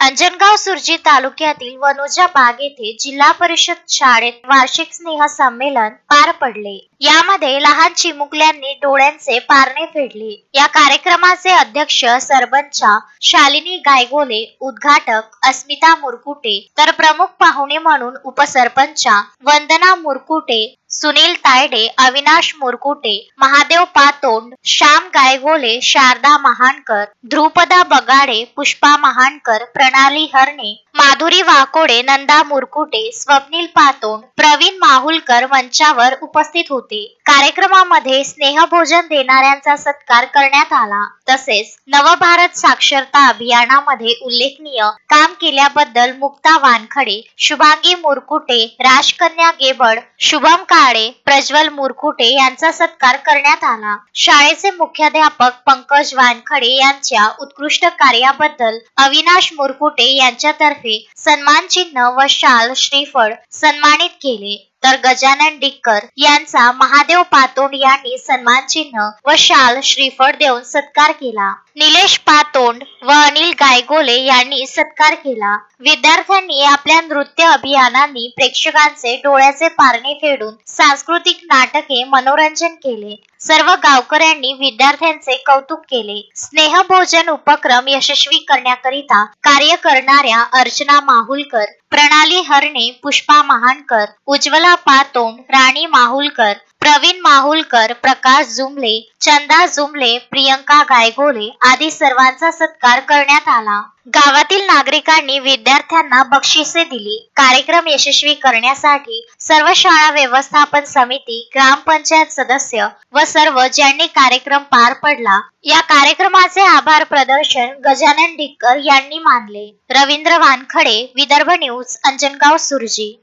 अंजनगाव सुरजी तालुक्यातील वनोजा बाग येथे जिल्हा परिषद शाळेत वार्षिक स्नेह संमेलन पार पडले। यामध्ये लहान चिमुकल्यांनी डोळ्यांचे पारणे फेडले। या कार्यक्रमाचे अध्यक्ष सरपंच शालिनी गायगोले, उद्घाटक अस्मिता मुरकुटे, तर प्रमुख पाहुणे म्हणून उपसरपंच वंदना मुरकुटे, सुनील तायडे, अविनाश मुरकुटे, महादेव पातोंड, श्याम गायगोले, शारदा महानकर, ध्रुपदा बगाडे, पुष्पा महानकर, प्रणाली हरणे, माधुरी वाकोडे, नंदा मुरकुटे, स्वप्नील पातोंड, प्रवीण माहुलकर मंचावर उपस्थित होते। कार्यक्रमामध्ये स्नेहभोजन देणाऱ्यांचा सत्कार करण्यात आला। तसेच नवभारत साक्षरता अभियानामध्ये उल्लेखनीय काम केल्याबद्दल मुक्ता वानखडे, शुभांगी मुरकुटे, राजकन्या गेबड, शुभम काळे, प्रज्वल मुरकुटे यांचा सत्कार करण्यात आला। शाळेचे मुख्याध्यापक पंकज वानखडे यांच्या उत्कृष्ट कार्याबद्दल अविनाश मुरकुटे यांच्यातर्फे सन्मान चिन्ह व शाल श्रीफळ सन्मानित केले, तर गजानन डिक्कर यांचा महादेव पातोंड यांनी सन्मान चिन्ह व शाल श्रीफळ देऊन सत्कार केला। निलेश पातोंड व अनिल गायगोले यांनी सत्कार केला। विद्यार्थ्यांनी आपल्या नृत्य अभियानांनी प्रेक्षकांचे डोळ्याचे पारणे फेडून सांस्कृतिक नाटके मनोरंजन केले। सर्व गावकऱ्यांनी विद्यार्थ्यांचे कौतुक केले। स्नेहभोजन उपक्रम यशस्वी करण्याकरिता कार्य करणाऱ्या अर्चना माहुलकर, प्रणाली हरणे, पुष्पा महानकर, उज्ज्वला पातोंड, राणी माहुलकर, प्रवीण माहुलकर, प्रकाश जुमले, चंदा जुमले, प्रियंका गायगोले आदी सर्वांचा सत्कार करण्यात आला। गावातील नागरिकांनी विद्यार्थ्यांना बक्षिसे दिली। कार्यक्रम यशस्वी करण्यासाठी सर्व शाळा व्यवस्थापन समिती, ग्रामपंचायत सदस्य व सर्व ज्यांनी कार्यक्रम पार पडला या कार्यक्रमाचे आभार प्रदर्शन गजानन डिक्कर यांनी मानले। रवींद्र वानखडे, विदर्भ न्यूज, अंजनगाव सुरजी।